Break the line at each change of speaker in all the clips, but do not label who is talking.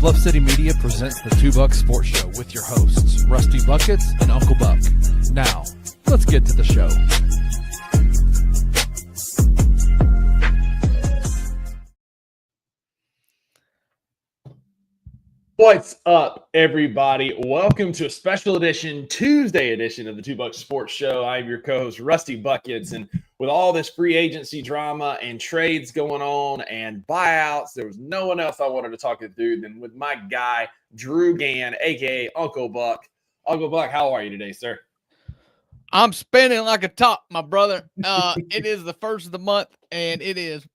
Bluff City Media presents the Two Buck Sports Show with your hosts, Rusty Buckets and Uncle Buck. Now, let's get to the show.
What's up, everybody? Welcome to a special edition, Tuesday edition of the Two Buck Sports Show. I'm your co-host, Rusty Buckets, and with all this free agency drama and trades going on and buyouts, there was no one else I wanted to talk it through than with my guy, Drew Gann, a.k.a. Uncle Buck. Uncle Buck, how are you today, sir?
I'm spinning like a top, my brother. It is the first of the month, and it is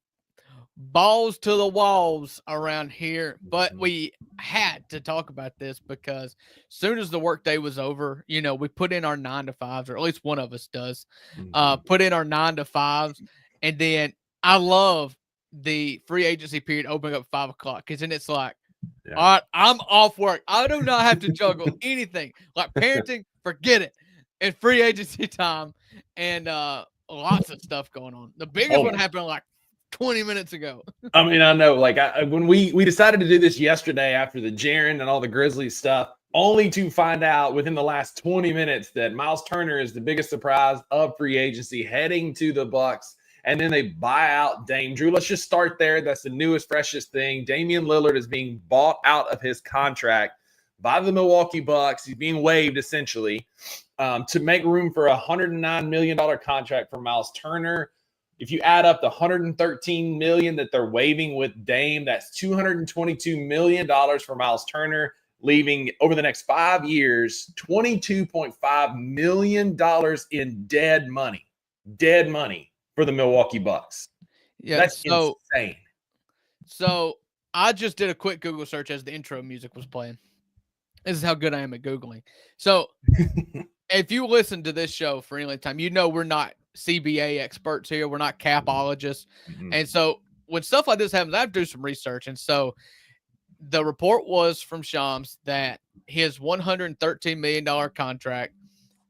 balls to the walls around here. But we had to talk about this because as soon as the workday was over, you know, we put in our 9 to 5s, or at least one of us does, put in our 9 to 5s. And then I love the free agency period opening up at 5 o'clock because then it's like, all right, I'm off work. I do not have to juggle anything like parenting, forget it. And free agency time and lots of stuff going on. The biggest one happened like 20 minutes ago.
I mean, I know, like when we decided to do this yesterday after the Jaren and all the Grizzlies stuff, only to find out within the last 20 minutes that Miles Turner is the biggest surprise of free agency heading to the Bucks. And then they buy out Dame. Drew, let's just start there. That's the newest, freshest thing. Damian Lillard is being bought out of his contract by the Milwaukee Bucks. He's being waived essentially to make room for a $109 million contract for Miles Turner. If you add up the $113 million that they're waiving with Dame, that's $222 million for Miles Turner, leaving over the next 5 years $22.5 million in dead money for the Milwaukee Bucks.
Yeah,
that's insane.
So I just did a quick Google search as the intro music was playing. This is how good I am at Googling. So if you listen to this show for any time, you know we're not CBA experts here. We're not capologists. Mm-hmm. And so when stuff like this happens, I have to do some research. And so the report was from Shams that his $113 million contract,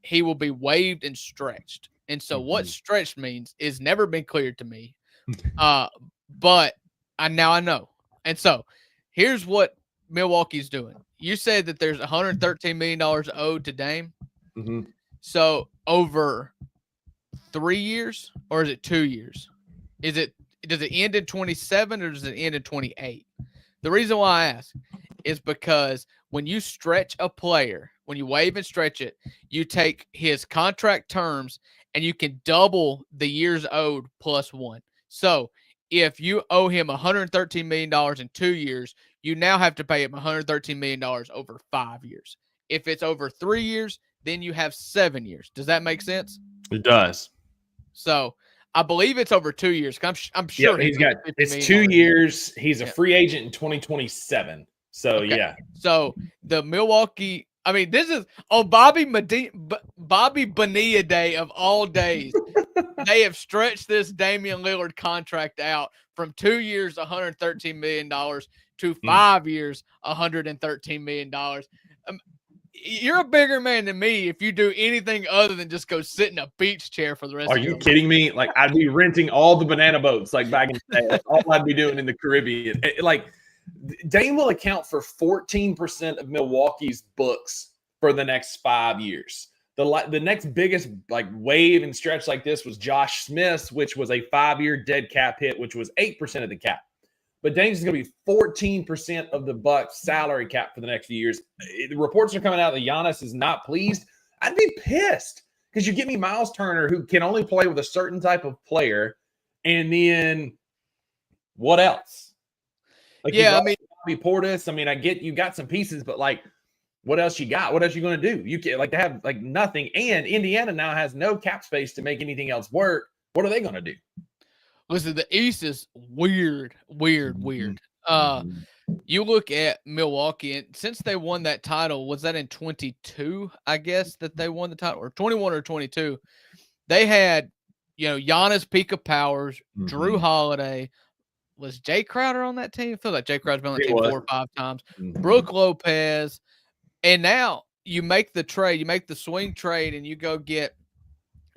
he will be waived and stretched. And so what stretched means is never been cleared to me. But now I know. And so here's what Milwaukee's doing. You said that there's $113 million owed to Dame. Mm-hmm. So over 3 years, or is it 2 years? Does it end in 27 or does it end in 28? The reason why I ask is because when you stretch a player, when you waive and stretch it, you take his contract terms and you can double the years owed plus one. So if you owe him $113 million in 2 years, you now have to pay him $113 million over 5 years. If it's over 3 years, then you have 7 years. Does that make sense?
It does.
So I believe it's over 2 years. I'm sure
he's got it's 2 years. He's a free agent in 2027. So okay. Yeah.
So the Milwaukee, I mean, this is on Bobby Bonilla Day of all days. They have stretched this Damian Lillard contract out from 2 years, $113 million to 5 years, $113 million. You're a bigger man than me if you do anything other than just go sit in a beach chair for the rest of your life.
Are you kidding me? Like, I'd be renting all the banana boats like back in the day. That's all I'd be doing in the Caribbean. Like, Dame will account for 14% of Milwaukee's books for the next 5 years. The next biggest like wave and stretch like this was Josh Smith's, which was a 5-year dead cap hit, which was 8% of the cap. But Dame's is going to be 14% of the Bucks salary cap for the next few years. The reports are coming out that Giannis is not pleased. I'd be pissed because you get me Miles Turner, who can only play with a certain type of player, and then what else? Like,
yeah, I mean,
Bobby Portis. I mean, I get you got some pieces, but like, what else you got? What else you going to do? You can like to have like nothing, and Indiana now has no cap space to make anything else work. What are they going to do?
Listen, the East is weird. You look at Milwaukee, and since they won that title, was that in 22, I guess, that they won the title, or 21 or 22? They had, Giannis peak of powers, Drew Holiday. Was Jay Crowder on that team? I feel like Jay Crowder's been on that team 4 or 5 times. Brook Lopez. And now you make the trade, you make the swing trade, and you go get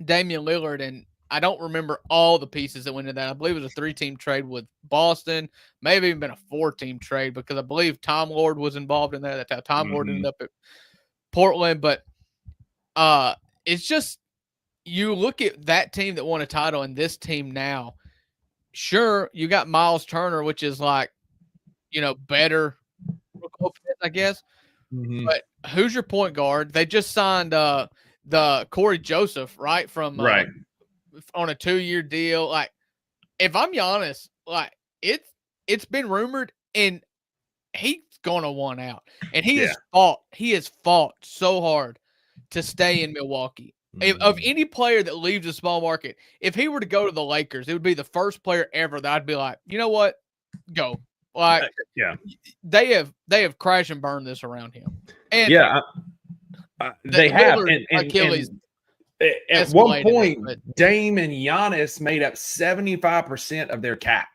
Damian Lillard, and I don't remember all the pieces that went into that. I believe it was a 3-team trade with Boston, maybe even been a 4-team trade because I believe Tom Lord was involved in that. That's how Tom Lord ended up at Portland. But it's just you look at that team that won a title and this team now. Sure, you got Miles Turner, which is like, better, I guess. But who's your point guard? They just signed the Corey Joseph, right? From on a 2-year deal. Like, if I'm Giannis, like it's been rumored, and he's gonna want out. And he has fought so hard to stay in Milwaukee. Of any player that leaves a small market, if he were to go to the Lakers, it would be the first player ever that I'd be like, you know what? Go. Like, they have crashed and burned this around him. And
they have.
Achilles.
At one point, Dame and Giannis made up 75% of their cap.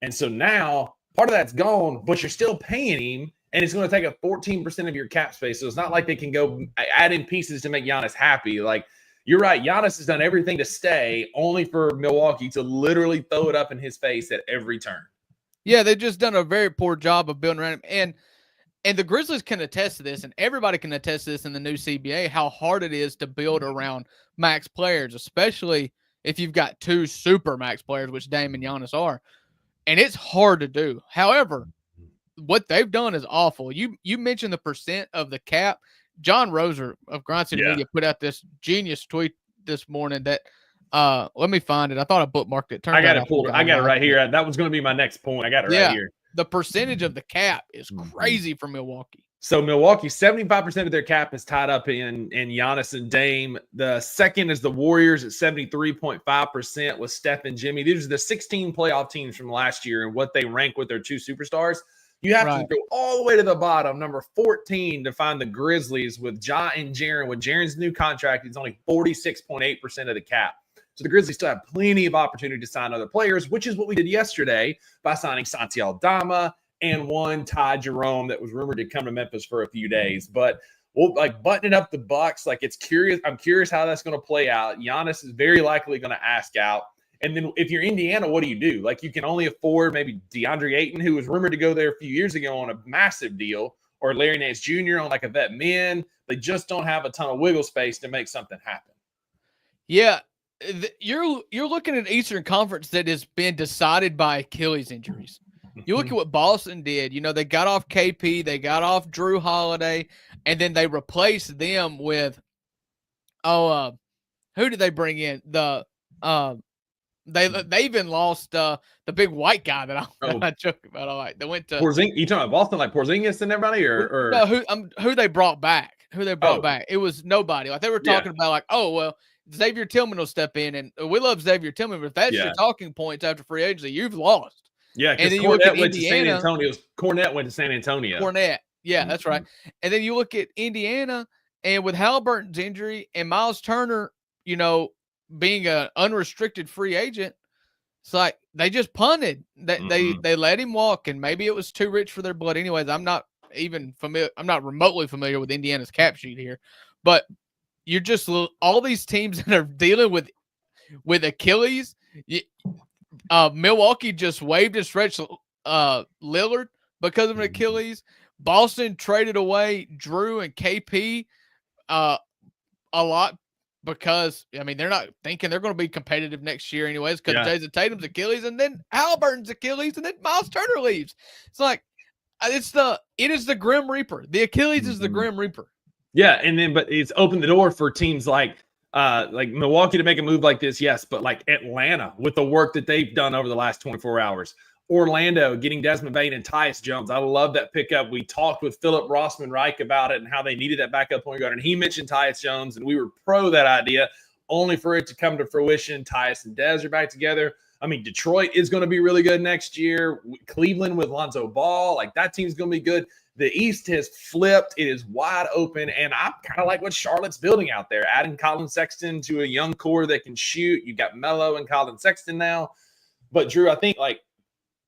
And so now part of that's gone, but you're still paying him, and it's going to take up 14% of your cap space. So it's not like they can go add in pieces to make Giannis happy. Like, you're right. Giannis has done everything to stay, only for Milwaukee to literally throw it up in his face at every turn.
Yeah, they've just done a very poor job of building around him. And the Grizzlies can attest to this, and everybody can attest to this in the new CBA, how hard it is to build around max players, especially if you've got 2 super max players, which Dame and Giannis are. And it's hard to do. However, what they've done is awful. You mentioned the percent of the cap. John Roser of Grind City Media put out this genius tweet this morning that let me find it. I thought I bookmarked it.
I got it pulled. I got it right here. That was going to be my next point. I got it right here.
The percentage of the cap is crazy for Milwaukee.
So Milwaukee, 75% of their cap is tied up in Giannis and Dame. The second is the Warriors at 73.5% with Steph and Jimmy. These are the 16 playoff teams from last year and what they rank with their 2 superstars. You have to go all the way to the bottom, number 14, to find the Grizzlies with Ja and Jaren. With Jaren's new contract, it's only 46.8% of the cap. So the Grizzlies still have plenty of opportunity to sign other players, which is what we did yesterday by signing Santi Aldama and one Tai Jerome that was rumored to come to Memphis for a few days. But we'll buttoning up the Bucks. Like, it's curious. I'm curious how that's going to play out. Giannis is very likely going to ask out. And then if you're Indiana, what do? Like, you can only afford maybe DeAndre Ayton, who was rumored to go there a few years ago on a massive deal, or Larry Nance Jr. on like a vet min. They just don't have a ton of wiggle space to make something happen.
Yeah. You're looking at an Eastern Conference that has been decided by Achilles injuries. You look at what Boston did. They got off KP, they got off Drew Holiday, and then they replaced them with who did they bring in? They even lost the big white guy that I joke about. All right, they went to
Porzingis. You talking about Boston, like Porzingis and everybody, or
no? Who they brought back? Back? It was nobody. Like, they were talking about, like, oh well, Xavier Tillman will step in, and we love Xavier Tillman, but if that's your talking points after free agency, you've lost.
Yeah, because Cornette went to San Antonio. Cornette went to San Antonio.
That's right. And then you look at Indiana, and with Halliburton's injury and Miles Turner, being an unrestricted free agent, it's like they just punted. They let him walk, and maybe it was too rich for their blood. Anyways, I'm not even familiar. I'm not remotely familiar with Indiana's cap sheet here, but you're just all these teams that are dealing with Achilles. Milwaukee just waived and stretched Lillard because of an Achilles. Boston traded away Drew and KP a lot because, they're not thinking they're going to be competitive next year anyways because Jason Tatum's Achilles, and then Halliburton's Achilles, and then Miles Turner leaves. It's like it is the Grim Reaper. The Achilles is the Grim Reaper.
Yeah, but it's opened the door for teams like Milwaukee to make a move like this, yes, but like Atlanta with the work that they've done over the last 24 hours. Orlando getting Desmond Bane and Tyus Jones. I love that pickup. We talked with Philip Rossman-Reich about it and how they needed that backup point guard, and he mentioned Tyus Jones, and we were pro that idea, only for it to come to fruition. Tyus and Dez are back together. Detroit is going to be really good next year. Cleveland with Lonzo Ball, like, that team's going to be good. The East has flipped. It is wide open, and I kind of like what Charlotte's building out there, adding Colin Sexton to a young core that can shoot. You got Melo and Colin Sexton now. But, Drew, I think,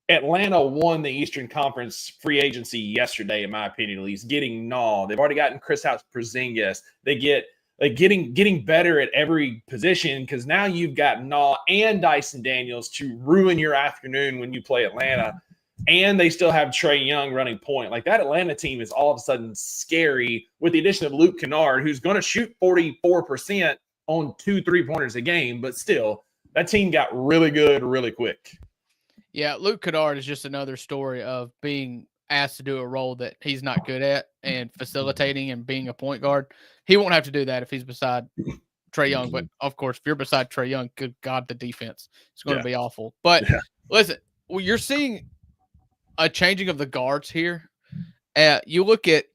Atlanta won the Eastern Conference free agency yesterday, in my opinion, at least, getting Nall. They've already gotten Kristaps Porzingis. They like getting better at every position, because now you've got Naw and Dyson Daniels to ruin your afternoon when you play Atlanta, and they still have Trae Young running point. Like, that Atlanta team is all of a sudden scary with the addition of Luke Kennard, who's going to shoot 44% on 2 3-pointers a game, but still, that team got really good really quick.
Yeah, Luke Kennard is just another story of being asked to do a role that he's not good at and facilitating and being a point guard. He won't have to do that if he's beside Trae Young. But, of course, if you're beside Trae Young, good God, the defense is going to be awful. But, listen, you're seeing a changing of the guards here. You look at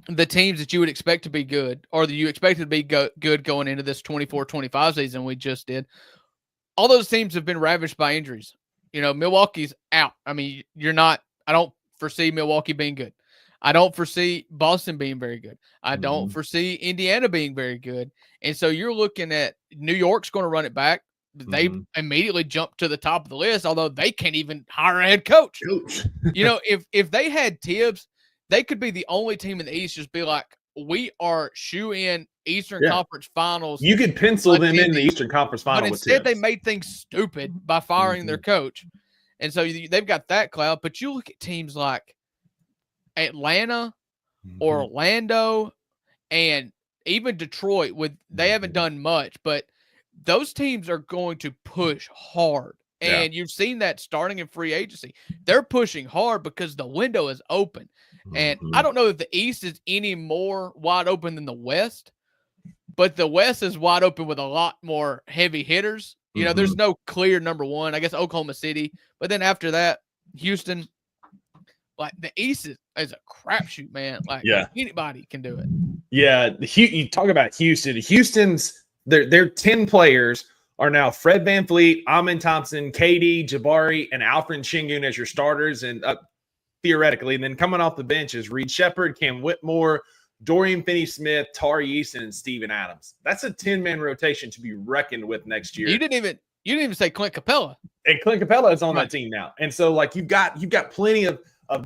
the teams that you would expect to be good, or that you expected to be good going into this 24-25 season we just did. All those teams have been ravaged by injuries. Milwaukee's out. I mean, I don't foresee Milwaukee being good. I don't foresee Boston being very good. I don't foresee Indiana being very good. And so you're looking at New York's going to run it back. They immediately jump to the top of the list, although they can't even hire a head coach. If they had Tibbs, they could be the only team in the East just be like, we are shoe-in Eastern Conference Finals.
You could pencil them in the Eastern Conference Finals.
But instead, they made things stupid by firing their coach. And so they've got that cloud. But you look at teams like Atlanta, Orlando, and even Detroit. They haven't done much, but those teams are going to push hard. And you've seen that starting in free agency. They're pushing hard because the window is open. And I don't know if the East is any more wide open than the West, but the West is wide open with a lot more heavy hitters. There's no clear number one. I guess Oklahoma City. But then after that, Houston. Like, the East is a crapshoot, man. Like, anybody can do it.
Yeah, you talk about Houston. Houston's their 10 players are now Fred VanVleet, Amin Thompson, KD, Jabari, and Alfred Şengün as your starters, and theoretically. And then coming off the bench is Reed Shepherd, Cam Whitmore, Dorian Finney-Smith, Tari Eason, and Steven Adams. That's a 10-man rotation to be reckoned with next year.
You didn't even say Clint Capella.
And Clint Capella is on that team now. And so, like, you've got plenty of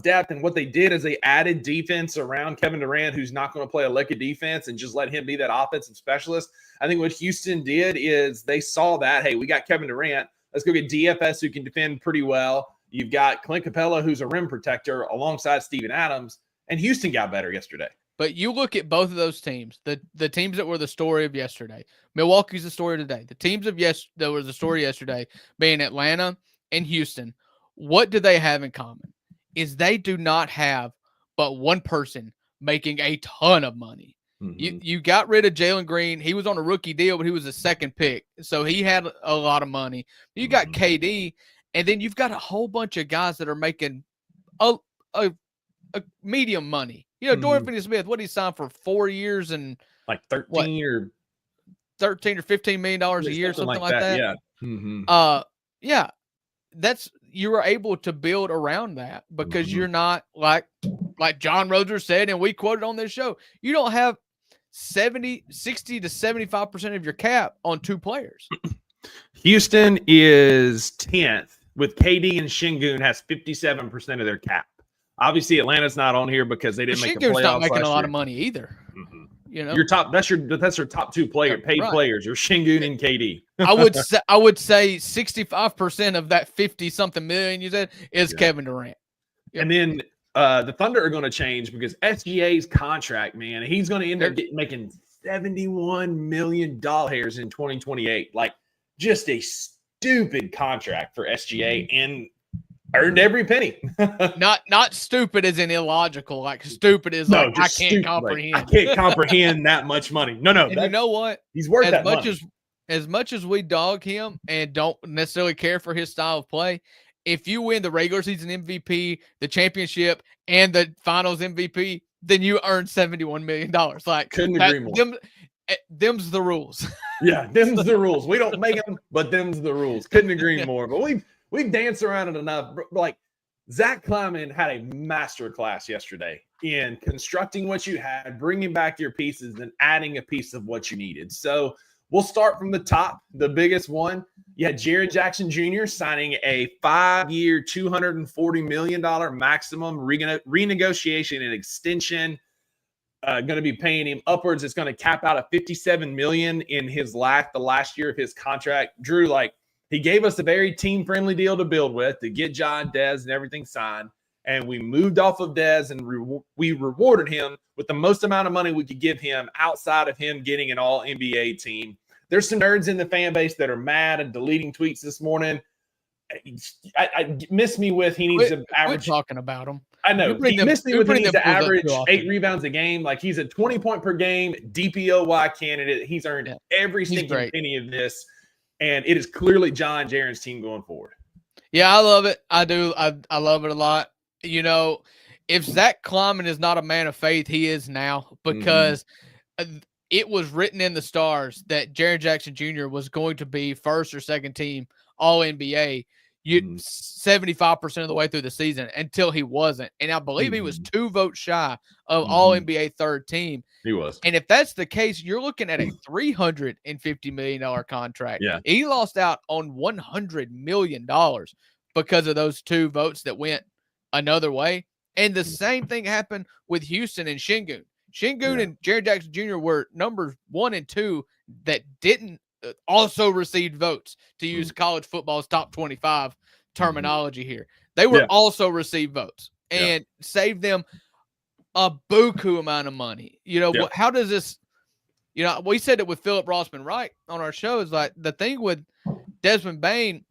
depth. And what they did is they added defense around Kevin Durant, who's not going to play a lick of defense, and just let him be that offensive specialist. I think what Houston did is they saw that, hey, we got Kevin Durant. Let's go get DFS, who can defend pretty well. You've got Clint Capella, who's a rim protector, alongside Steven Adams. And Houston got better yesterday.
But you look at both of those teams, the teams that were the story of yesterday. Milwaukee's the story today. The teams that were the story yesterday, being Atlanta and Houston, what do they have in common? Is they do not have but one person making a ton of money. You got rid of Jalen Green. He was on a rookie deal, but he was a second pick, so he had a lot of money. You got KD, and then you've got a whole bunch of guys that are making a medium money. Dorian Finney-Smith, what did he sign for 4 years and
like $13 or
$15 million a year, something like that.
Yeah.
You were able to build around that because you're not like John Roser said, and we quoted on this show, you don't have 60 to 75% of your cap on 2 players.
Houston is 10th with KD, and Şengün has 57% of their cap. Obviously, Atlanta's not on here because they didn't make the playoffs.
Şengün's not making a lot of money either.
Your top, that's your top 2 paid players. Your Şengün and KD.
I would say 65% of that 50-something million you said is Kevin Durant.
And then the Thunder are going to change because SGA's contract, man, he's going to end up making $71 million in 2028. Like, just a stupid contract for SGA, and earned every penny.
not stupid as in illogical. Like, stupid is like, I can't comprehend.
Like, I can't comprehend that much money. No.
And you know what?
He's worth that money.
As much as we dog him and don't necessarily care for his style of play, if you win the regular season MVP, the championship, and the finals MVP, then you earn $71 million. Like,
couldn't agree more.
Them's the rules.
Yeah, them's the rules. We don't make them, but them's the rules. Couldn't agree more. But we've danced around it enough. Like, Zach Kleiman had a master class yesterday in constructing what you had, bringing back your pieces, and adding a piece of what you needed. So we'll start from the top, the biggest one. You had Jaren Jackson Jr. signing a 5-year, $240 million maximum renegotiation and extension. going to be paying him upwards. It's going to cap out at $57 million in the last year of his contract. Drew, like, he gave us a very team-friendly deal to build with to get John, Dez, and everything signed. And we moved off of Dez and we rewarded him with the most amount of money we could give him outside of him getting an all-NBA team. There's some nerds in the fan base that are mad and deleting tweets this morning. I miss me with he needs to average.
Talking about him.
I know. He missed me with he needs to average 8 rebounds a game. Like, he's a 20-point per game DPOY candidate. He's earned every single penny of this. And it is clearly John Jaren's team going forward.
Yeah, I love it. I do. I love it a lot. You know, if Zach Kleiman is not a man of faith, he is now, because it was written in the stars that Jaren Jackson Jr. was going to be first or second team All-NBA 75% of the way through the season until he wasn't. And I believe he was 2 votes shy of All-NBA third team.
He was.
And if that's the case, you're looking at a $350 million contract.
Yeah.
He lost out on $100 million because of those 2 votes that went another way. And the same thing happened with Houston and Şengün. Şengün and Jaren Jackson Jr. were numbers 1 and 2 that didn't also received votes, to use college football's top 25 terminology here. They were also received votes and saved them a buku amount of money. You know, how does this, you know, we said it with Philip Rossman Wright on our show, is like the thing with Desmond Bane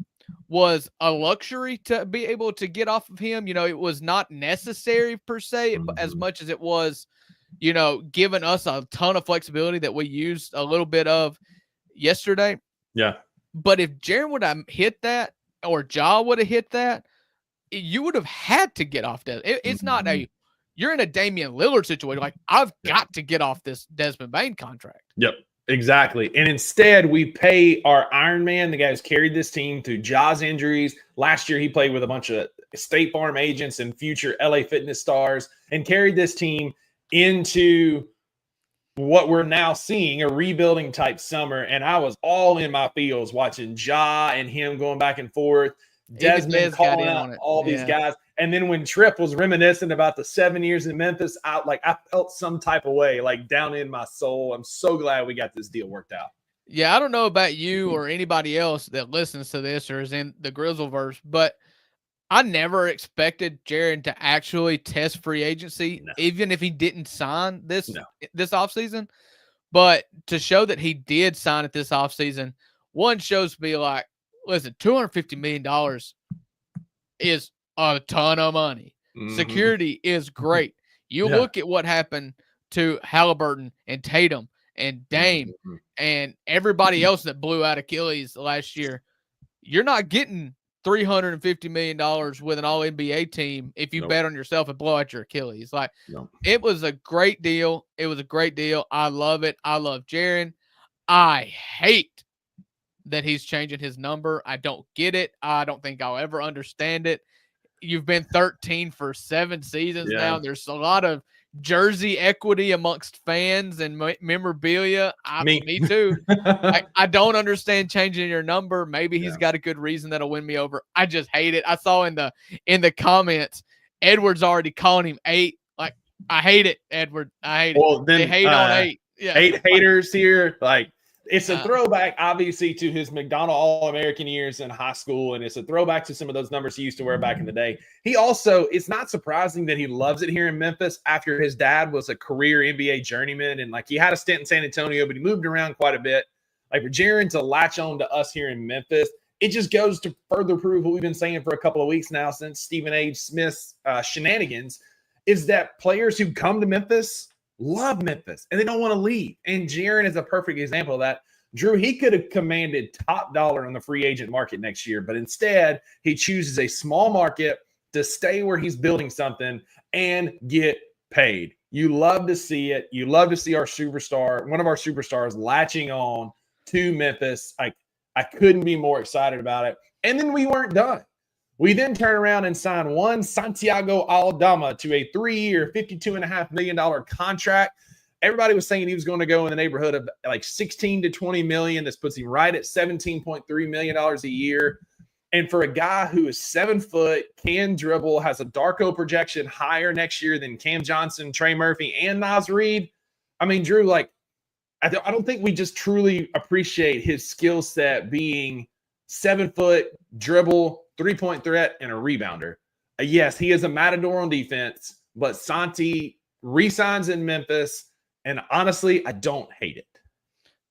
was a luxury to be able to get off of him. You know, it was not necessary per se, as much as it was, you know, giving us a ton of flexibility that we used a little bit of yesterday.
Yeah.
But if Jaren would have hit that, or Ja would have hit that, you would have had to get off that. It's not you're in a Damian Lillard situation. Like, I've got to get off this Desmond Bane contract.
Yep. Exactly. And instead, we pay our Iron Man, the guy who's carried this team through Ja's injuries. Last year, he played with a bunch of State Farm agents and future LA Fitness stars and carried this team into what we're now seeing, a rebuilding type summer. And I was all in my feels watching Ja and him going back and forth. Desmond calling out all these guys. And then when Tripp was reminiscent about the 7 years in Memphis, I felt some type of way, like down in my soul. I'm so glad we got this deal worked out.
Yeah, I don't know about you or anybody else that listens to this or is in the Grizzleverse, but I never expected Jaren to actually test free agency, even if he didn't sign this offseason. But to show that he did sign it this offseason, one shows me like, listen, $250 million is a ton of money. Security is great. You look at what happened to Halliburton and Tatum and Dame and everybody else that blew out Achilles last year. You're not getting $350 million with an all-NBA team if you bet on yourself and blow out your Achilles. Like, it was a great deal. It was a great deal. I love it. I love Jaren. I hate that he's changing his number. I don't get it. I don't think I'll ever understand it. You've been 13 for 7 seasons now. There's a lot of jersey equity amongst fans and memorabilia. Me too. I don't understand changing your number. Maybe he's got a good reason that'll win me over. I just hate it. I saw in the comments, Edward's already calling him 8. Like, I hate it, Edward. I hate it. Then, they hate on 8. Yeah.
8 haters here. Like, it's a throwback, obviously, to his McDonald All-American years in high school, and it's a throwback to some of those numbers he used to wear back in the day. He also, it's not surprising that he loves it here in Memphis after his dad was a career NBA journeyman, and like he had a stint in San Antonio, but he moved around quite a bit. Like, for Jaren to latch on to us here in Memphis, it just goes to further prove what we've been saying for a couple of weeks now since Stephen A. Smith's shenanigans, is that players who come to Memphis love Memphis and they don't want to leave. And Jaren is a perfect example of that. Drew, he could have commanded top dollar on the free agent market next year, but instead he chooses a small market to stay where he's building something and get paid. You love to see it. You love to see our superstar, one of our superstars, latching on to Memphis. I couldn't be more excited about it. And then we weren't done. We then turn around and sign one Santiago Aldama to a 3-year, $52.5 million contract. Everybody was saying he was going to go in the neighborhood of like 16 to 20 million. This puts him right at $17.3 million a year. And for a guy who is 7 foot, can dribble, has a Darko projection higher next year than Cam Johnson, Trey Murphy, and Naz Reid. I mean, Drew, like, I don't think we just truly appreciate his skill set being 7 foot, dribble, 3-point threat, and a rebounder. Yes, he is a matador on defense, but Santi re-signs in Memphis, and honestly, I don't hate it.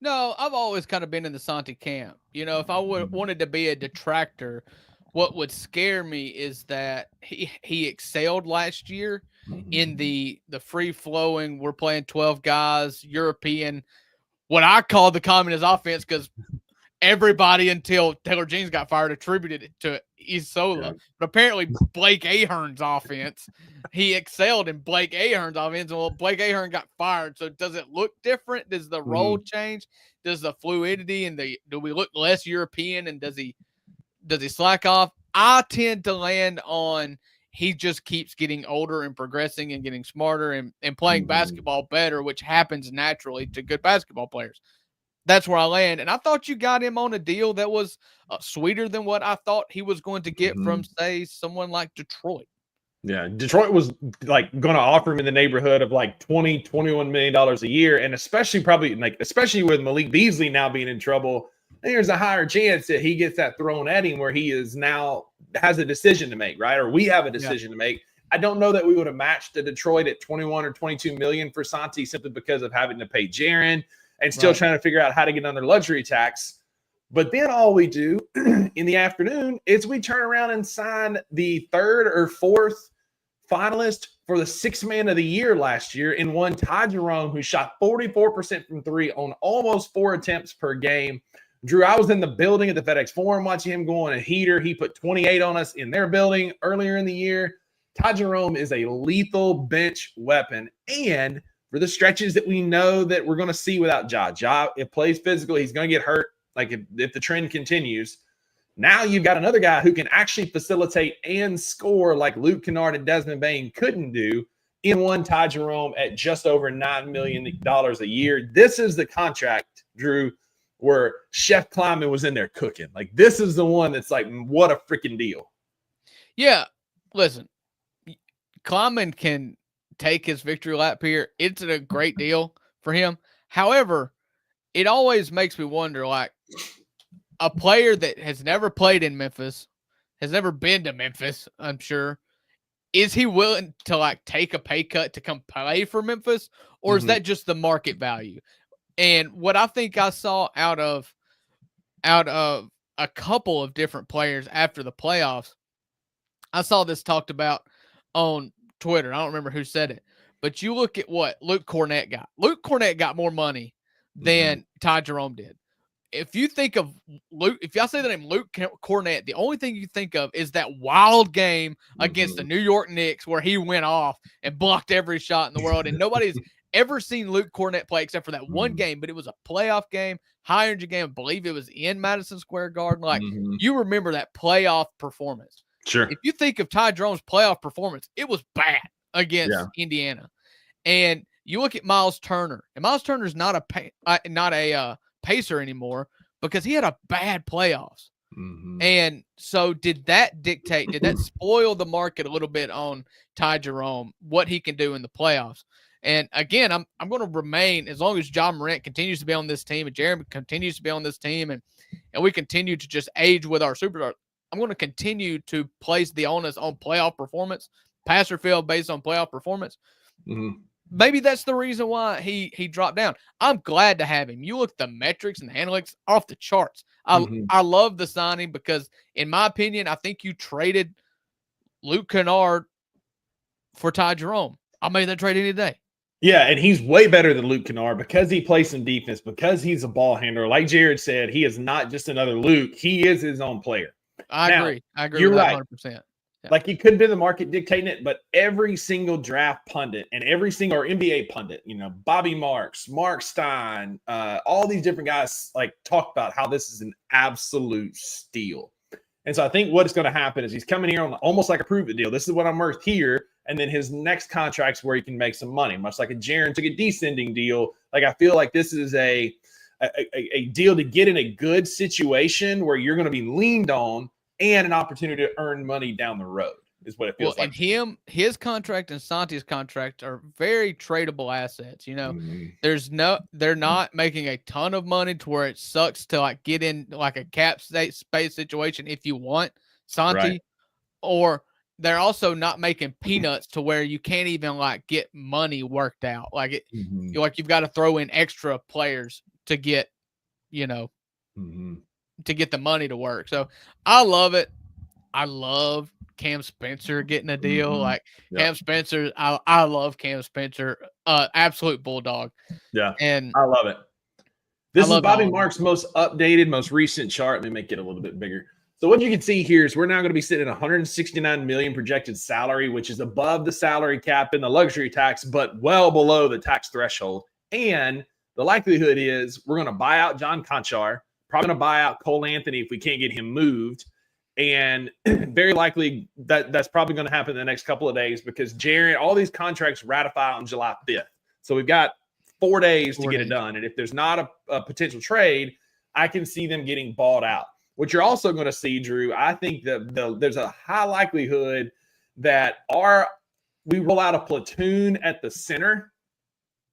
No, I've always kind of been in the Santi camp. You know, if I wanted to be a detractor, what would scare me is that he excelled last year in the free-flowing, we're playing 12 guys, European, what I call the communist offense, because everybody until Taylor Jeans got fired attributed it to Isola. Yeah. But apparently Blake Ahern's offense, he excelled in Blake Ahern's offense. Well, Blake Ahern got fired. So does it look different? Does the role change? Does the fluidity and do we look less European, and does he slack off? I tend to land on he just keeps getting older and progressing and getting smarter and playing basketball better, which happens naturally to good basketball players. That's where I land. And I thought you got him on a deal that was sweeter than what I thought he was going to get from, say, someone like Detroit.
Yeah, Detroit was like going to offer him in the neighborhood of like $21 million a year. And especially with Malik Beasley now being in trouble, there's a higher chance that he gets that thrown at him where he is now has a decision to make, right? Or we have a decision to make. I don't know that we would have matched the Detroit at 21 or 22 million for Santi simply because of having to pay Jaren and still trying to figure out how to get under luxury tax. But then all we do in the afternoon is we turn around and sign the 3rd or 4th finalist for the 6th man of the year last year in one Tai Jerome, who shot 44% from 3 on almost 4 attempts per game. Drew, I was in the building at the FedEx Forum watching him go on a heater. He put 28 on us in their building earlier in the year. Tai Jerome is a lethal bench weapon. And for the stretches that we know that we're going to see without Ja, if plays physical, he's going to get hurt. Like if the trend continues, now you've got another guy who can actually facilitate and score like Luke Kennard and Desmond Bane couldn't do in one Tai Jerome at just over $9 million a year. This is the contract, Drew, where Chef Kleiman was in there cooking. Like, this is the one that's like, what a freaking deal.
Yeah, listen, Kleiman can take his victory lap here. It's a great deal for him. However, it always makes me wonder, like, a player that has never played in Memphis, has never been to Memphis, I'm sure, is he willing to, like, take a pay cut to come play for Memphis, or is that just the market value? And what I think I saw out of a couple of different players after the playoffs, I saw this talked about on Twitter. I don't remember who said it, but you look at what Luke Cornett got. Luke Cornett got more money than Tai Jerome did. If you think of Luke, if y'all say the name Luke Cornett, the only thing you think of is that wild game against the New York Knicks where he went off and blocked every shot in the world. And nobody's ever seen Luke Cornett play except for that one game, but it was a playoff game, high energy game. I believe it was in Madison Square Garden. Like, you remember that playoff performance.
Sure.
If you think of Ty Jerome's playoff performance, it was bad against Indiana. And you look at Miles Turner, and Miles Turner's not a pacer anymore because he had a bad playoffs. And so did that spoil the market a little bit on Ty Jerome, what he can do in the playoffs? And again, I'm going to remain, as long as John Morant continues to be on this team and Jeremy continues to be on this team and we continue to just age with our superstars, I'm going to continue to place the onus on playoff performance, pass or fail based on playoff performance. Maybe that's the reason why he dropped down. I'm glad to have him. You look at the metrics and the analytics off the charts. I love the signing because, in my opinion, I think you traded Luke Kennard for Ty Jerome. I made that trade any day.
Yeah, and he's way better than Luke Kennard because he plays some defense, because he's a ball handler. Like Jared said, he is not just another Luke. He is his own player.
I agree.
You're
with that
right.
100%. Yeah.
Like, he could be the market dictating it, but every single draft pundit and every single or NBA pundit, Bobby Marks, Mark Stein, all these different guys like talk about how this is an absolute steal. And so I think what's going to happen is he's coming here on almost like a prove-it deal. This is what I'm worth here. And then his next contract's where he can make some money, much like a Jaren took a descending deal. Like, I feel like this is a deal to get in a good situation where you're going to be leaned on and an opportunity to earn money down the road is what it feels like.
And his contract and Santi's contract are very tradable assets. They're not making a ton of money to where it sucks to like get in like a cap space situation if you want Santi,
Right.
or they're also not making peanuts to where you can't even like get money worked out. Like like you've got to throw in extra players to get, to get the money to work. So I love it. I love Cam Spencer getting a deal. Like Cam Spencer, I love Cam Spencer. Absolute bulldog.
Yeah.
And
I love it. This is Bobby
Dog.
Marks' most updated, most recent chart. Let me make it a little bit bigger. So what you can see here is we're now going to be sitting at $169 million projected salary, which is above the salary cap and the luxury tax, but well below the tax threshold. And the likelihood is we're going to buy out John Conchar, probably going to buy out Cole Anthony if we can't get him moved. And very likely that's probably going to happen in the next couple of days because Jaren, all these contracts ratify on July 5th. So we've got 4 days to get it done. And if there's not a potential trade, I can see them getting bought out. What you're also going to see, Drew, I think that there's a high likelihood that we roll out a platoon at the center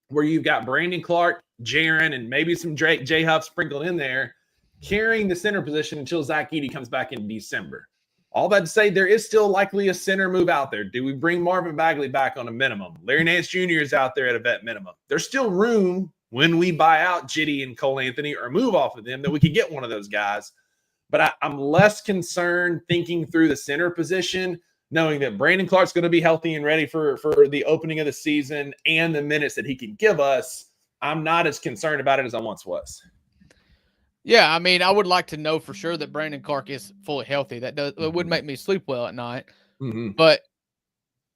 where you've got Brandon Clark, Jaren, and maybe some J Huff sprinkled in there, carrying the center position until Zach Edey comes back in December. All that to say, there is still likely a center move out there. Do we bring Marvin Bagley back on a minimum? Larry Nance Jr. is out there at a vet minimum. There's still room when we buy out Jitty and Cole Anthony or move off of them that we could get one of those guys. But I'm less concerned thinking through the center position, knowing that Brandon Clark's going to be healthy and ready for the opening of the season and the minutes that he can give us. I'm not as concerned about it as I once was.
Yeah, I mean, I would like to know for sure that Brandon Clark is fully healthy. It would make me sleep well at night. But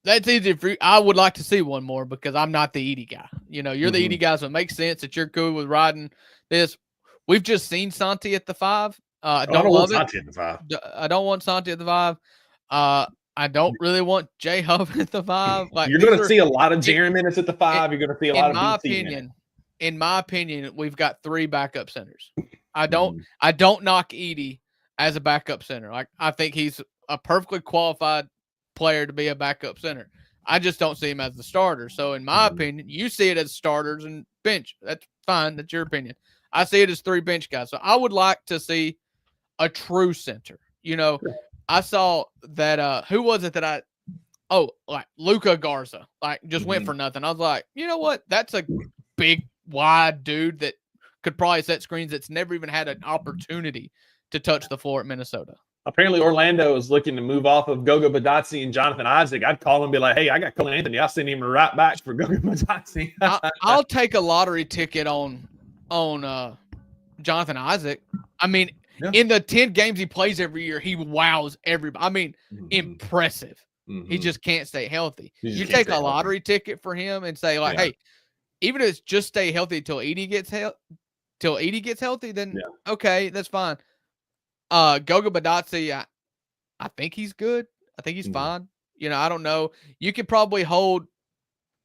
that's easy for you. I would like to see one more because I'm not the Edey guy. You're the Edey guy, so it makes sense that you're cool with riding this. We've just seen Santi at the 5. I don't love it.
Santi at the 5.
I don't want Santi at the 5. I don't really want J Huff at the 5. Like
you're going to see a lot of Jaren minutes at the 5. You're going to see a lot of BT minutes.
In my opinion, we've got 3 backup centers. I don't knock Edey as a backup center. Like I think he's a perfectly qualified player to be a backup center. I just don't see him as the starter. So in my opinion, you see it as starters and bench. That's fine. That's your opinion. I see it as 3 bench guys. So I would like to see a true center. I saw that who was it that like Luka Garza, like just went for nothing. I was like, you know what? That's a big, wide dude that could probably set screens that's never even had an opportunity to touch the floor at Minnesota.
Apparently Orlando is looking to move off of Goga Badazzi and Jonathan Isaac. I'd call him and be like, hey, I got Cole Anthony. I'll send him right back for Goga Badazzi.
I'll take a lottery ticket on Jonathan Isaac. I mean, in the 10 games he plays every year, he wows everybody. I mean, impressive. He just can't stay healthy. You take a lottery ticket for him and say, like, hey, even if it's just stay healthy until Edey gets healthy, then okay, that's fine. Goga Badazzi, I think he's good. I think he's fine. I don't know. You could probably hold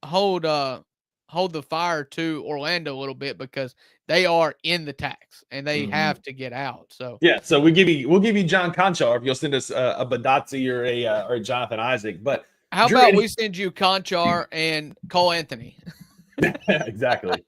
the fire to Orlando a little bit because they are in the tax and they have to get out. So
so we'll give you John Conchar if you'll send us a Badazzi or a Jonathan Isaac. But
how about we send you Conchar and Cole Anthony?
Exactly.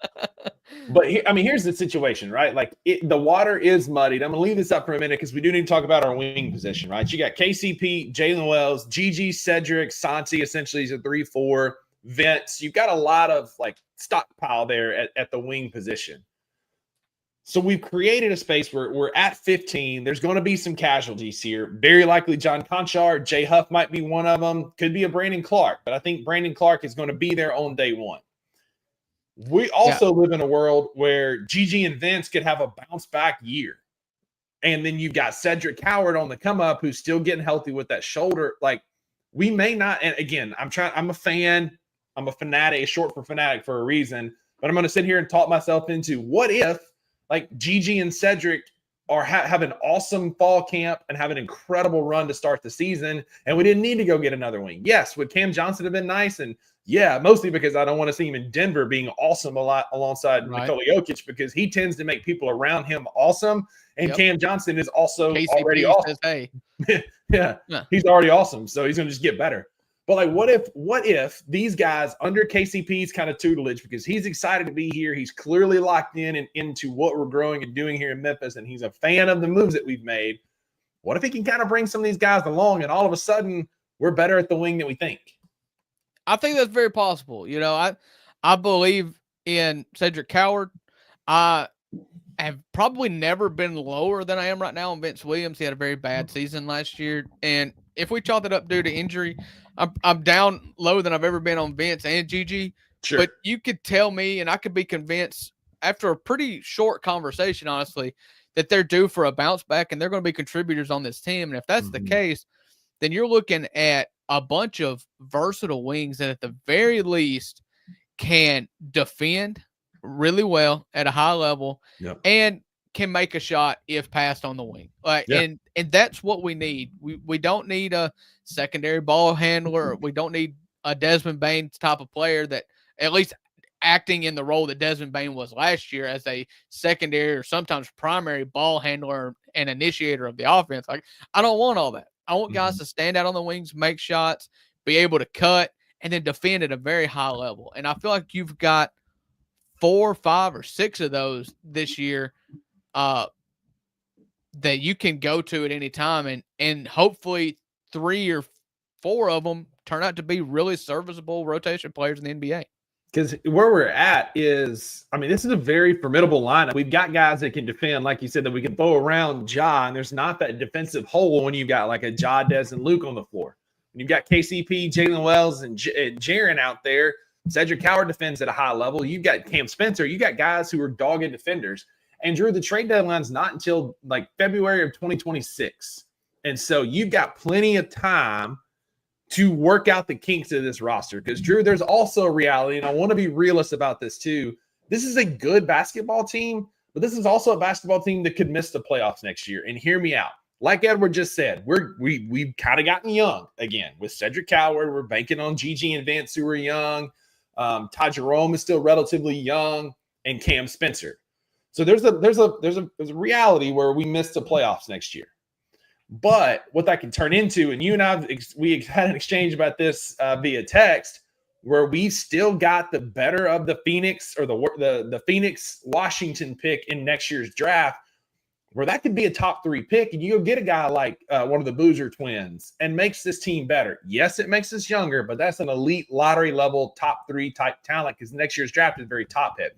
But here's the situation, right? Like the water is muddied. I'm gonna leave this up for a minute because we do need to talk about our wing position, right? You got KCP, Jalen Wells, Gigi, Cedric, Santi. Essentially, is a 3-4. Vince. You've got a lot of like stockpile there at the wing position. So we've created a space where we're at 15. There's going to be some casualties here. Very likely John Conchar, J Huff might be one of them. Could be a Brandon Clark, but I think Brandon Clark is going to be there on day 1. We also live in a world where Gigi and Vince could have a bounce back year. And then you've got Cedric Howard on the come up who's still getting healthy with that shoulder. Like we may not, and again, I'm a fan. I'm a fanatic, short for fanatic for a reason, but I'm going to sit here and talk myself into what if like Gigi and Cedric have an awesome fall camp and have an incredible run to start the season. And we didn't need to go get another wing. Yes. Would Cam Johnson have been nice? And mostly because I don't want to see him in Denver being awesome a lot alongside Nikola Jokic because he tends to make people around him awesome. And Cam Johnson is also
KCP
already awesome.
says, hey.
Yeah, he's already awesome. So he's going to just get better. But like, what if these guys under KCP's kind of tutelage, because he's excited to be here, he's clearly locked in and into what we're growing and doing here in Memphis, and he's a fan of the moves that we've made. What if he can kind of bring some of these guys along, and all of a sudden we're better at the wing than we think?
I think that's very possible. You know, I believe in Cedric Coward. I have probably never been lower than I am right now on Vince Williams. He had a very bad season last year, and if we chalk it up due to injury, I'm down lower than I've ever been on Vince and Gigi.
Sure.
But you could tell me, and I could be convinced after a pretty short conversation, honestly, that they're due for a bounce back and they're going to be contributors on this team. And if that's the case, then you're looking at a bunch of versatile wings that at the very least can defend really well at a high level and can make a shot if passed on the wing. And that's what we need. We don't need a secondary ball handler. We don't need a Desmond Bain type of player that at least acting in the role that Desmond Bain was last year as a secondary or sometimes primary ball handler and initiator of the offense. Like, I don't want all that. I want guys to stand out on the wings, make shots, be able to cut, and then defend at a very high level. And I feel like you've got 4, 5, or 6 of those this year that you can go to at any time, and hopefully 3 or 4 of them turn out to be really serviceable rotation players in the NBA.
Because where we're at is, I mean, this is a very formidable lineup. We've got guys that can defend, like you said, that we can throw around Ja, and there's not that defensive hole when you've got like a Ja, Des, and Luke on the floor. When you've got KCP, Jalen Wells, and Jaren out there, Cedric Coward defends at a high level. You've got Cam Spencer. You got guys who are dogged defenders. And Drew, the trade deadline's not until like February of 2026. And so you've got plenty of time to work out the kinks of this roster. Because, Drew, there's also a reality, and I want to be realist about this too. This is a good basketball team, but this is also a basketball team that could miss the playoffs next year. And hear me out. Like Edward just said, we've kind of gotten young again with Cedric Coward. We're banking on Gigi and Vance, who are young. Tai Jerome is still relatively young, and Cam Spencer. So there's a reality where we miss the playoffs next year. But what that can turn into, and you and I, we had an exchange about this via text, where we still got the better of the Phoenix or the Phoenix Washington pick in next year's draft, where that could be a top 3 pick, and you go get a guy like one of the Boozer twins and makes this team better. Yes, it makes us younger, but that's an elite lottery level top 3 type talent because next year's draft is very top heavy.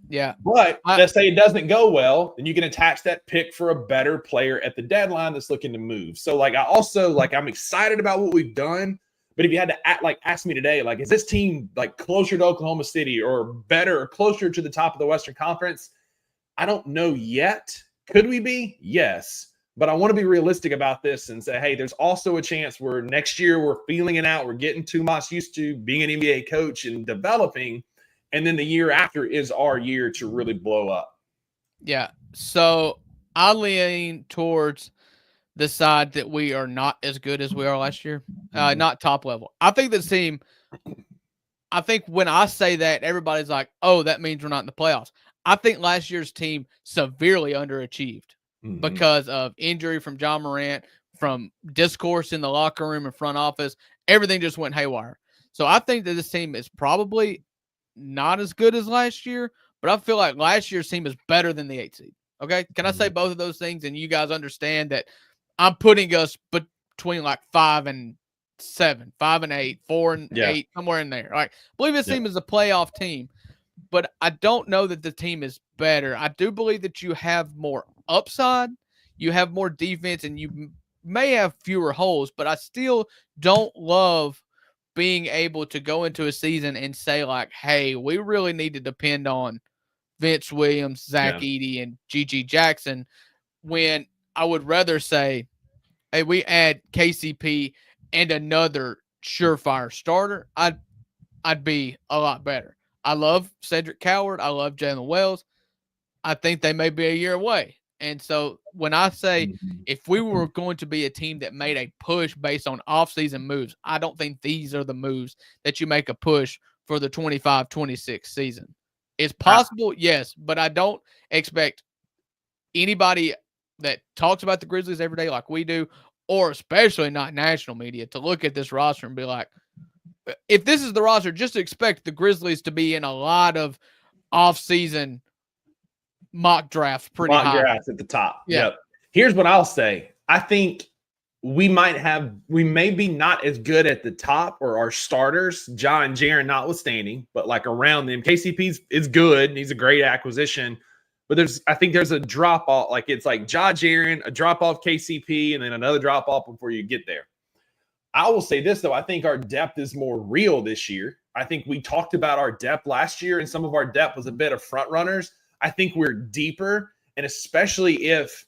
Yeah.
But let's say it doesn't go well, then you can attach that pick for a better player at the deadline that's looking to move. So I'm excited about what we've done. But if you had to ask me today, like, is this team like closer to Oklahoma City or better or closer to the top of the Western Conference? I don't know yet. Could we be? Yes. But I want to be realistic about this and say, hey, there's also a chance where next year we're feeling it out. We're getting too much used to being an NBA coach and developing. And then the year after is our year to really blow up.
Yeah. So I lean towards the side that we are not as good as we are last year, not top level. I think this team, I think when I say that, everybody's like, oh, that means we're not in the playoffs. I think last year's team severely underachieved because of injury from John Morant, from discourse in the locker room and front office. Everything just went haywire. So I think that this team is probably not as good as last year, but I feel like last year's team is better than the 8th seed. Okay. Can I say both of those things? And you guys understand that I'm putting us between like 5 and 7, 5 and 8, 4 and 8, somewhere in there. Like, I believe this team is a playoff team, but I don't know that the team is better. I do believe that you have more upside, you have more defense, and you may have fewer holes, but I still don't love being able to go into a season and say like, hey, we really need to depend on Vince Williams, Zach Edey, and Gigi Jackson, when I would rather say, hey, we add KCP and another surefire starter, I'd be a lot better. I love Cedric Coward. I love Jalen Wells. I think they may be a year away. And so when I say if we were going to be a team that made a push based on offseason moves, I don't think these are the moves that you make a push for the 25-26 season. It's possible, yes, but I don't expect anybody that talks about the Grizzlies every day like we do, or especially not national media, to look at this roster and be like, if this is the roster, just expect the Grizzlies to be in a lot of off-season mock drafts pretty high.
Mock drafts at the top.
Yeah.
Yep. Here's what I'll say. I think we may be not as good at the top, or our starters, John and Jaren notwithstanding, but like around them, KCP is good and he's a great acquisition. But I think there's a drop off. Like it's like Jaren, a drop off KCP, and then another drop off before you get there. I will say this though, I think our depth is more real this year. I think we talked about our depth last year, and some of our depth was a bit of front runners. I think we're deeper, and especially if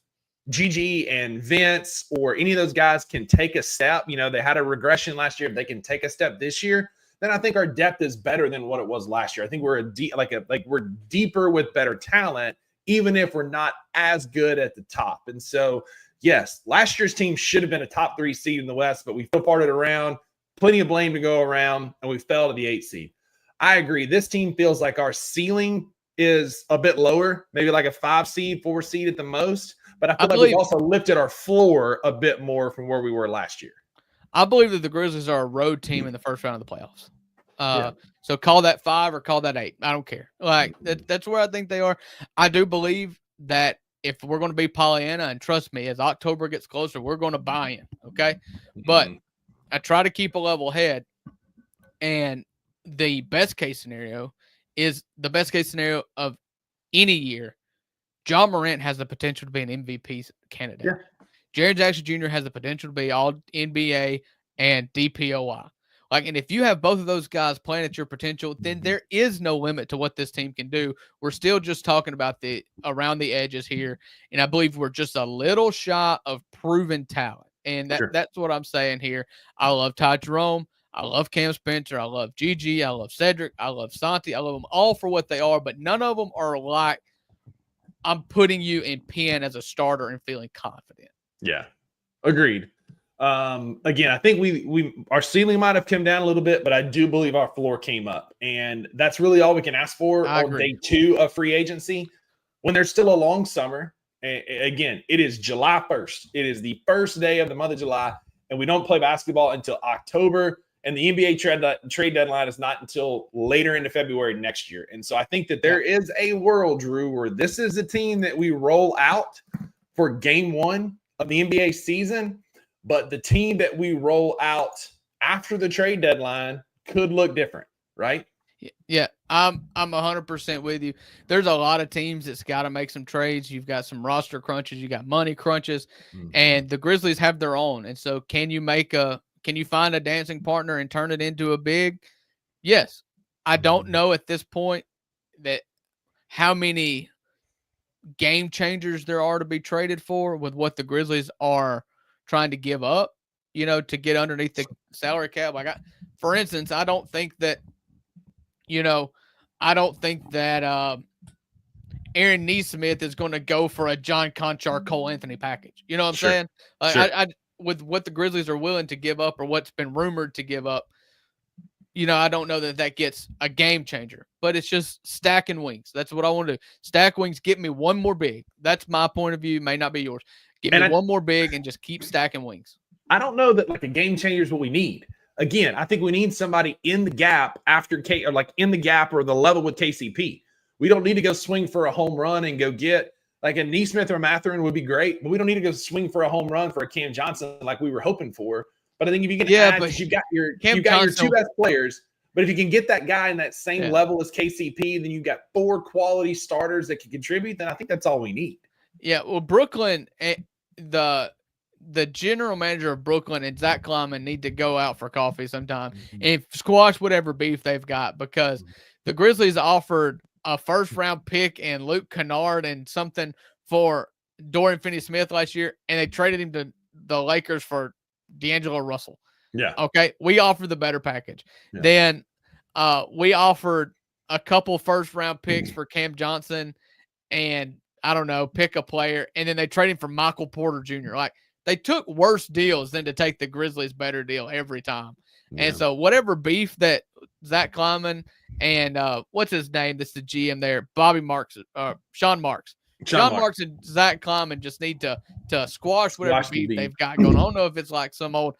Gigi and Vince or any of those guys can take a step, they had a regression last year. If they can take a step this year, then I think our depth is better than what it was last year. I think we're we're deeper with better talent, even if we're not as good at the top. And so, yes, last year's team should have been a top 3 seed in the West, but we farted around, plenty of blame to go around, and we fell to the 8 seed. I agree. This team feels like our ceiling is a bit lower, maybe like a 5 seed, 4 seed at the most. But I feel like we've also lifted our floor a bit more from where we were last year.
I believe that the Grizzlies are a road team in the first round of the playoffs. So call that 5 or call that 8. I don't care. Like that's where I think they are. I do believe that if we're going to be Pollyanna, and trust me, as October gets closer, we're going to buy in. Okay. But I try to keep a level head. And the best case scenario is the best case scenario of any year. John Morant has the potential to be an MVP candidate. Yeah. Jaren Jackson Jr. has the potential to be all NBA and DPOY. And if you have both of those guys playing at your potential, then there is no limit to what this team can do. We're still just talking about the around the edges here, and I believe we're just a little shy of proven talent. And that's what I'm saying here. I love Tai Jerome. I love Cam Spencer. I love Gigi. I love Cedric. I love Santi. I love them all for what they are, but none of them are like, I'm putting you in pen as a starter and feeling confident.
Yeah, agreed. Again, I think our ceiling might have come down a little bit, but I do believe our floor came up, and that's really all we can ask for on day 2 of free agency. When there's still a long summer, again, it is July 1st. It is the first day of the month of July, and we don't play basketball until October. And the NBA trade deadline is not until later into February next year. And so I think that there is a world, Drew, where this is a team that we roll out for game 1 of the NBA season, but the team that we roll out after the trade deadline could look different, right?
Yeah, I'm 100% with you. There's a lot of teams that's got to make some trades. You've got some roster crunches, you got money crunches, and the Grizzlies have their own. And so can you find a dancing partner and turn it into a big? Yes. I don't know at this point that how many game changers there are to be traded for with what the Grizzlies are trying to give up, to get underneath the salary cap. For instance, I don't think that Aaron Nesmith is going to go for a John Conchar, Cole Anthony package. You know what I'm saying? With what the Grizzlies are willing to give up or what's been rumored to give up, I don't know that gets a game changer, but it's just stacking wings. That's what I want to do. Stack wings, get me one more big. That's my point of view. May not be yours. Get me one more big and just keep stacking wings.
I don't know that a game changer is what we need. Again, I think we need somebody in the gap after in the gap or the level with KCP. We don't need to go swing for a home run and go get a Nesmith or Mathurin would be great, but we don't need to go swing for a home run for a Cam Johnson like we were hoping for. But I think if you can you've got your 2 best players, but if you can get that guy in that same level as KCP, then you've got 4 quality starters that can contribute, then I think that's all we need.
Yeah, well, Brooklyn, the general manager of Brooklyn and Zach Kleiman need to go out for coffee sometime and squash whatever beef they've got, because the Grizzlies offered a first-round pick and Luke Kennard and something for Dorian Finney-Smith last year, and they traded him to the Lakers for D'Angelo Russell.
Yeah.
Okay, we offered the better package. Yeah. Then we offered a couple first-round picks for Cam Johnson and, I don't know, pick a player, and then they traded him for Michael Porter Jr. They took worse deals than to take the Grizzlies' better deal every time. Yeah. And so whatever beef that Zach Kleiman and what's his name? That's the GM there, Sean Marks. John Marks and Zach Kleiman just need to squash whatever beef they've got going. I don't know if it's like some old,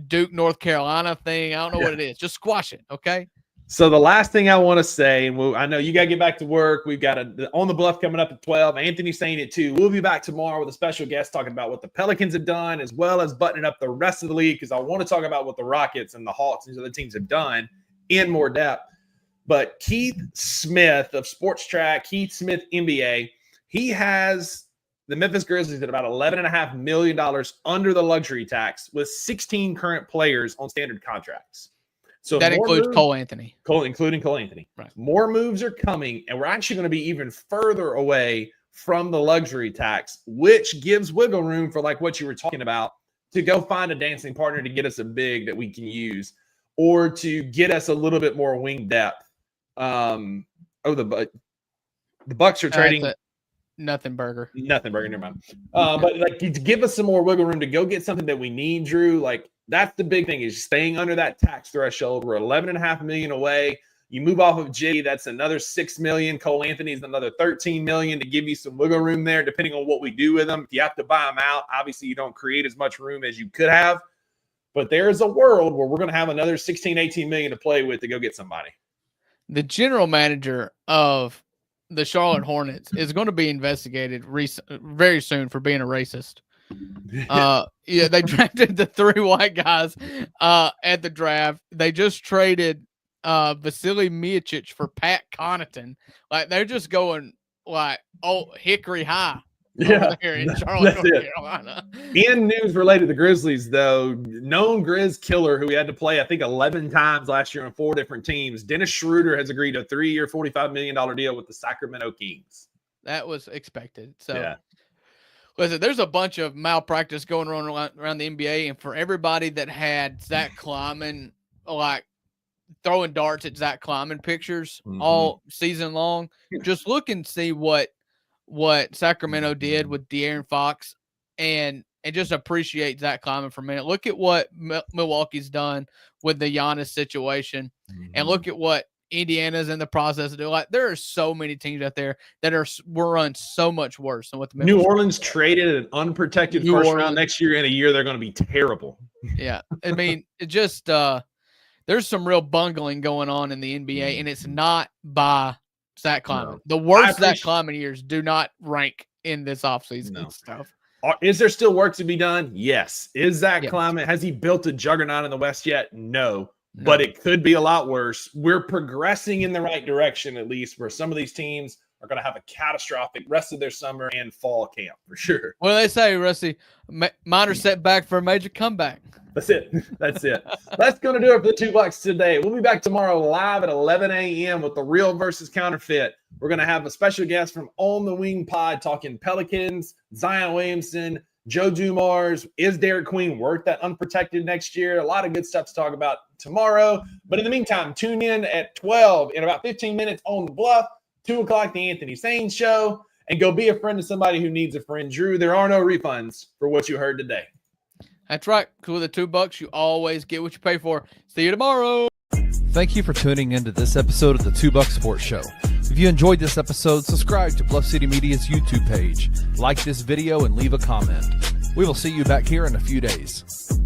Duke, North Carolina thing. I don't know what it is. Just squash it, okay?
So the last thing I want to say, and I know you got to get back to work. We've got On the Bluff coming up at 12. Anthony's saying it too. We'll be back tomorrow with a special guest talking about what the Pelicans have done, as well as buttoning up the rest of the league, because I want to talk about what the Rockets and the Hawks and these other teams have done in more depth. But Keith Smith of Sports Track, Keith Smith NBA, he has the Memphis Grizzlies at about $11.5 million under the luxury tax with 16 current players on standard contracts. So
that includes Cole Anthony.
Including Cole Anthony.
Right.
More moves are coming, and we're actually going to be even further away from the luxury tax, which gives wiggle room for like what you were talking about, to go find a dancing partner to get us a big that we can use, or to get us a little bit more wing depth. The Bucks are trading
nothing burger,
never mind. But like to give us some more wiggle room to go get something that we need, Drew. Like that's the big thing, is staying under that tax threshold. We're $11.5 million away. You move off of Jiggy, that's another $6 million. Cole Anthony's another $13 million to give you some wiggle room there, depending on what we do with them. If you have to buy them out, obviously you don't create as much room as you could have. But there is a world where we're going to have another $16, $18 million to play with to go get somebody.
The general manager of the Charlotte Hornets is going to be investigated very soon for being a racist. They drafted the 3 white guys at the draft. They just traded Vasily Miocic for Pat Connaughton. Like they're just going like hickory high. Here in Charlotte, North Carolina.
In news related to Grizzlies, though, known Grizz killer who we had to play, I think, 11 times last year on 4 different teams, Dennis Schroeder has agreed to a 3-year, $45 million deal with the Sacramento Kings.
That was expected. So, listen, there's a bunch of malpractice going on around the NBA, and for everybody that had Zach Kleiman, like throwing darts at Zach Kleiman pictures all season long, just look and see what Sacramento did with De'Aaron Fox and just appreciate Zach Kleiman for a minute. Look at what Milwaukee's done with the Giannis situation and look at what Indiana's in the process of doing. Like there are so many teams out there that were run so much worse than what the
New Orleans traded an unprotected first round next year. In a year, they're going to be terrible.
Yeah. I mean, it just, there's some real bungling going on in the NBA, and it's not by Zach Kleiman. No. The worst Zach Kleiman years do not rank in this offseason stuff.
Is there still work to be done? Yes. Is Zach Kleiman, has he built a juggernaut in the West yet? No. But it could be a lot worse. We're progressing in the right direction, at least, where some of these teams are going to have a catastrophic rest of their summer and fall camp for sure.
What do they say, Rusty? Minor setback for a major comeback.
That's it. That's going to do it for the 2 Bucks today. We'll be back tomorrow live at 11 a.m. with the Real versus Counterfeit. We're going to have a special guest from On the Wing Pod talking Pelicans, Zion Williamson, Joe Dumars. Is Derek Queen worth that unprotected next year? A lot of good stuff to talk about tomorrow. But in the meantime, tune in at 12 in about 15 minutes on the Bluff, 2 o'clock, the Anthony Sains Show, and go be a friend to somebody who needs a friend. Drew, there are no refunds for what you heard today.
That's right. Because with the $2, you always get what you pay for. See you tomorrow.
Thank you for tuning into this episode of the 2 Buck Sports Show. If you enjoyed this episode, subscribe to Bluff City Media's YouTube page, like this video, and leave a comment. We will see you back here in a few days.